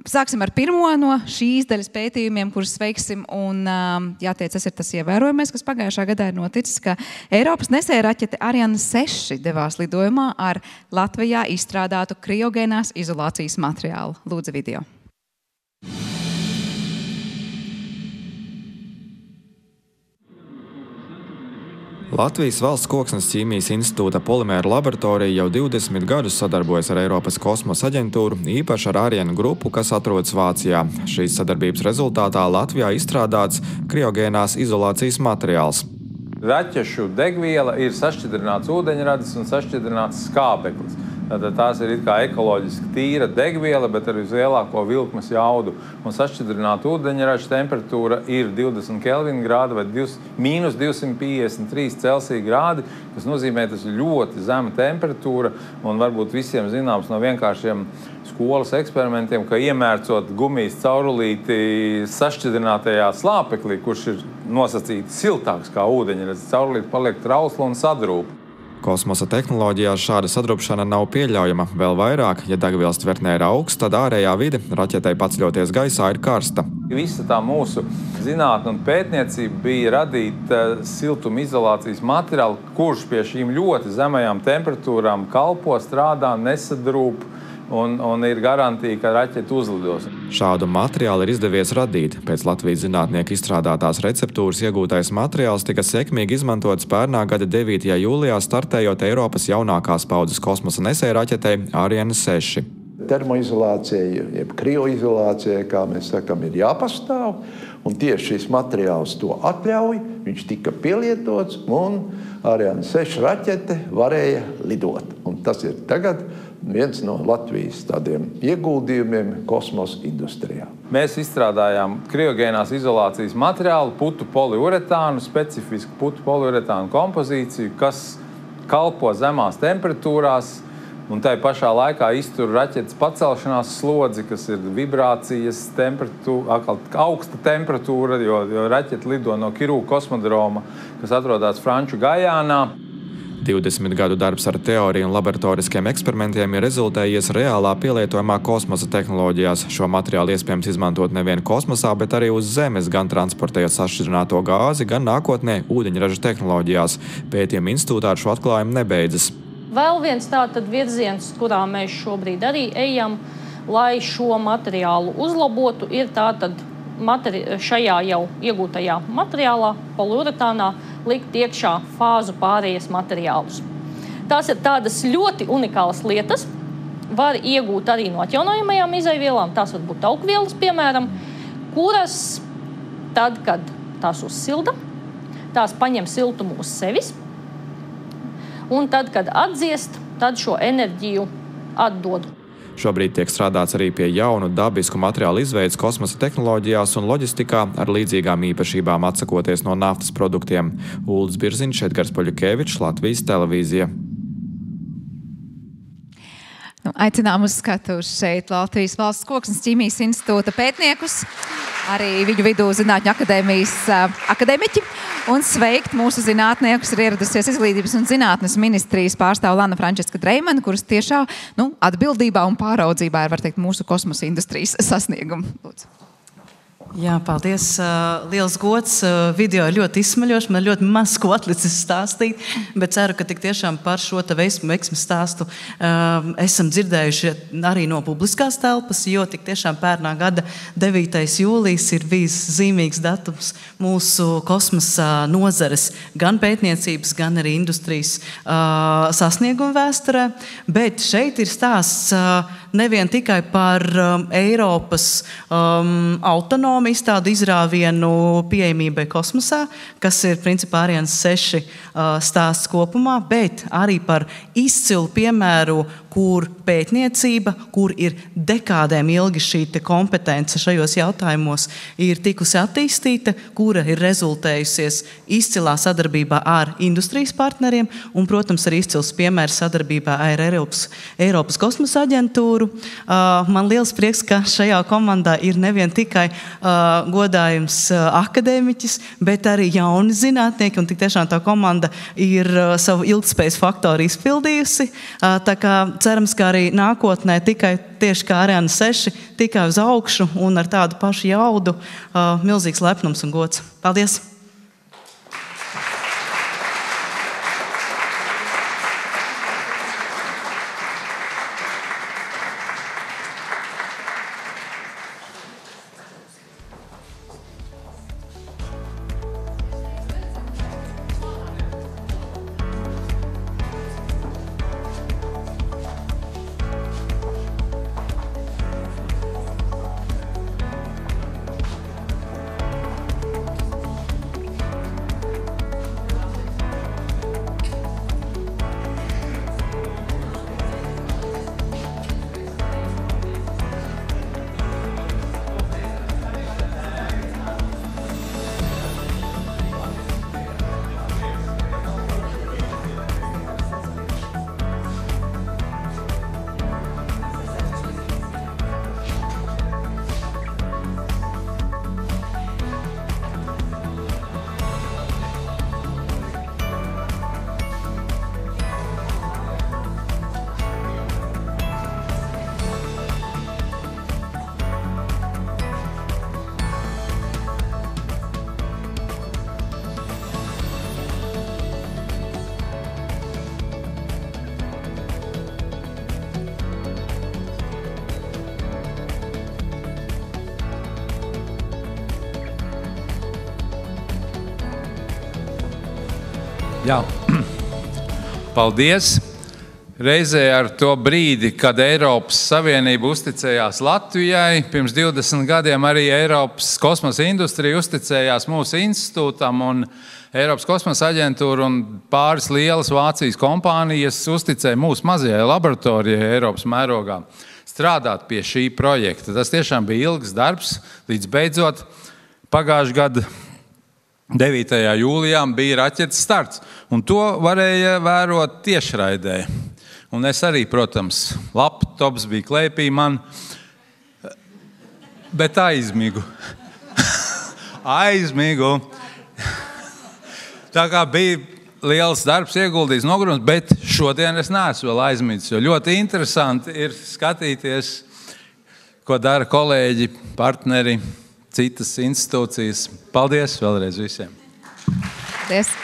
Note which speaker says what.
Speaker 1: Sāksim ar pirmo no šīs daļas pētījumiem, kurus veiksim, un jāteic, tas ir tas ievērojamais, kas pagājušā gadā ir noticis, ka Eiropas nesēja raķete Ariane 6 devās lidojumā ar Latvijā izstrādātu kriogēnās izolācijas materiālu. Lūdzu video.
Speaker 2: Latvijas Valsts Koksnes ķīmijas institūta polimēra laboratorija jau 20 gadus sadarbojas ar Eiropas kosmosa aģentūru, īpaši ar Ariane grupu, kas atrodas Vācijā. Šīs sadarbības rezultātā Latvijā izstrādāts kriogēnās izolācijas materiāls.
Speaker 3: Raķešu degviela ir sašķidrināts ūdeņradis un sašķidrināts skābeklis. Tātad tās ir it kā ekoloģiski tīra degviela, bet ar vislielāko vilkmes jaudu. Un sašķidrināta ūdeņraža temperatūra ir 20 Kelvina grādi vai mīnus 253 Celsija grādi, kas nozīmē, tas ir ļoti zema temperatūra. Un varbūt visiem zināms no vienkāršiem skolas eksperimentiem, ka iemērcot gumijas caurulīti sašķidrinātajā slāpeklī, kurš ir nosacīti siltāks kā ūdeņradis, caurulīti paliek trausla un sadrūp.
Speaker 2: Kosmosa tehnoloģijās šāda sadrupšana nav pieļaujama. Vēl vairāk, ja degvielas tvertnē ir augsts, tad ārējā vide raķetei paceļoties gaisā ir karsta.
Speaker 3: Visa tā mūsu zinātne un pētniecība bija radīt siltuma izolācijas materiālu, kurš pie šīm ļoti zemajām temperatūrām kalpo, strādā, nesadrūp. Un ir garantija, ka raķete uzlidos.
Speaker 2: Šādu materiālu ir izdevies radīt. Pēc Latvijas zinātnieku izstrādātās receptūras iegūtais materiāls tika sekmīgi izmantots pērnā gada 9. jūlijā startējot Eiropas jaunākās paudzes kosmosa nesēja raķetei Ariane 6.
Speaker 4: Termoizolācija, jeb krioizolācija, kā mēs sakam, ir jāpastāv. Un tieši šis materiāls to atļauj, viņš tika pielietots un Ariane 6 raķete varēja lidot. Un tas ir tagad viens no Latvijas tādiem ieguldījumiem kosmosa industrijā.
Speaker 3: Mēs izstrādājām kriogēnās izolācijas materiālu, putu poliuretānu, specifisku putu poliuretānu kompozīciju, kas kalpo zemās temperatūrās un tai pašā laikā iztur raķetes pacelšanās slodzi, kas ir vibrācijas temperatūra, augsta temperatūra, jo raķete lido no Kirū kosmodroma, kas atrodas Franču Gajānā.
Speaker 2: 20 gadu darbs ar teoriju un laboratoriskiem eksperimentiem ir rezultējies reālā pielietojumā kosmosa tehnoloģijās. Šo materiālu iespējams izmantot nevien kosmosā, bet arī uz Zemes, gan transportējot sašķidrināto gāzi, gan nākotnē ūdeņraža tehnoloģijās. Pētījuma institūtā ar šo atklājumu nebeidzas.
Speaker 5: Vēl viens tātad virziens, kurā mēs šobrīd arī ejam, lai šo materiālu uzlabotu, ir tātad šajā jau iegūtajā materiālā, poliuretānā, likt iekšā fāzu pārējas materiālus. Tās ir tādas ļoti unikālas lietas, var iegūt arī no atjaunojamajām izejvielām, tās var būt augvielas, piemēram, kuras tad, kad tās uzsilda, tās paņem siltumu uz sevis, un tad, kad atdziest, tad šo enerģiju atdod.
Speaker 2: Šobrīd tiek strādāts arī pie jaunu dabisku materiālu izveides kosmosa tehnoloģijās un loģistikā ar līdzīgām īpašībām atsakoties no naftas produktiem. Uldis Birziņš, Edgars Poļukevičs, Latvijas televīzija.
Speaker 1: Aicinām uz skatu šeit Latvijas Valsts Koksnes ķīmijas institūta pētniekus, arī viņu vidū Zinātņu akadēmijas akadēmiķi, un sveikt mūsu zinātniekus ir ieradusies Izglītības un zinātnes ministrijas pārstāve Lana Frančiska Dreimana, kuras tiešā atbildībā un pāraudzībā ir, var teikt, mūsu kosmosa industrijas sasniegumu. Lūdzu.
Speaker 6: Jā, paldies. Liels gods. Video ir ļoti izsmaļošs. Man ļoti maz ko atlicis stāstīt, bet ceru, ka tik tiešām par šo veiksmes stāstu esam dzirdējuši arī no publiskās telpas, jo tik tiešām pērnā gada 9. jūlijas ir bijis zīmīgs datums mūsu kosmosa nozares, gan pētniecības, gan arī industrijas sasnieguma vēsturē. Bet šeit ir stāsts nevien tikai par Eiropas autonomu izstādu izrāvienu pieejamībai kosmosā, kas ir principā Ariane 6 stāsts kopumā, bet arī par izcilu piemēru, kur pētniecība, kur ir dekādēm ilgi šī kompetence šajos jautājumos ir tikusi attīstīta, kura ir rezultējusies izcilā sadarbībā ar industrijas partneriem un, protams, arī izcils piemērs sadarbībā ar Eiropas kosmosa aģentūru. Man liels prieks, ka šajā komandā ir nevien tikai godājums akadēmiķis, bet arī jauni zinātnieki, un tik tiešām tā komanda ir savu ilgtspējas faktoru izpildījusi. Tā kā cerams, ka arī nākotnē tikai tieši kā Ariana 6, tikai uz augšu un ar tādu pašu jaudu. Milzīgs lepnums un gods. Paldies!
Speaker 3: Jā, paldies. Reizē ar to brīdi, kad Eiropas Savienība uzticējās Latvijai, pirms 20 gadiem arī Eiropas kosmosa industrija uzticējās mūsu institūtam un Eiropas kosmosa aģentūra un pāris lielas Vācijas kompānijas uzticēja mūsu mazajai laboratorijai Eiropas mērogā strādāt pie šī projekta. Tas tiešām bija ilgs darbs, līdz beidzot pagājušā gada 9. jūlijā bija raķetes starts, un to varēja vērot tiešraidē. Un es arī, protams, laptops bija klēpī man, bet aizmigu. Aizmigu. Tā kā bija liels darbs ieguldīts nogurums, bet šodien es neesmu vēl aizmidzis, jo ļoti interesanti ir skatīties, ko dara kolēģi, partneri, citas institūcijas. Paldies vēlreiz visiem!
Speaker 1: Paldies!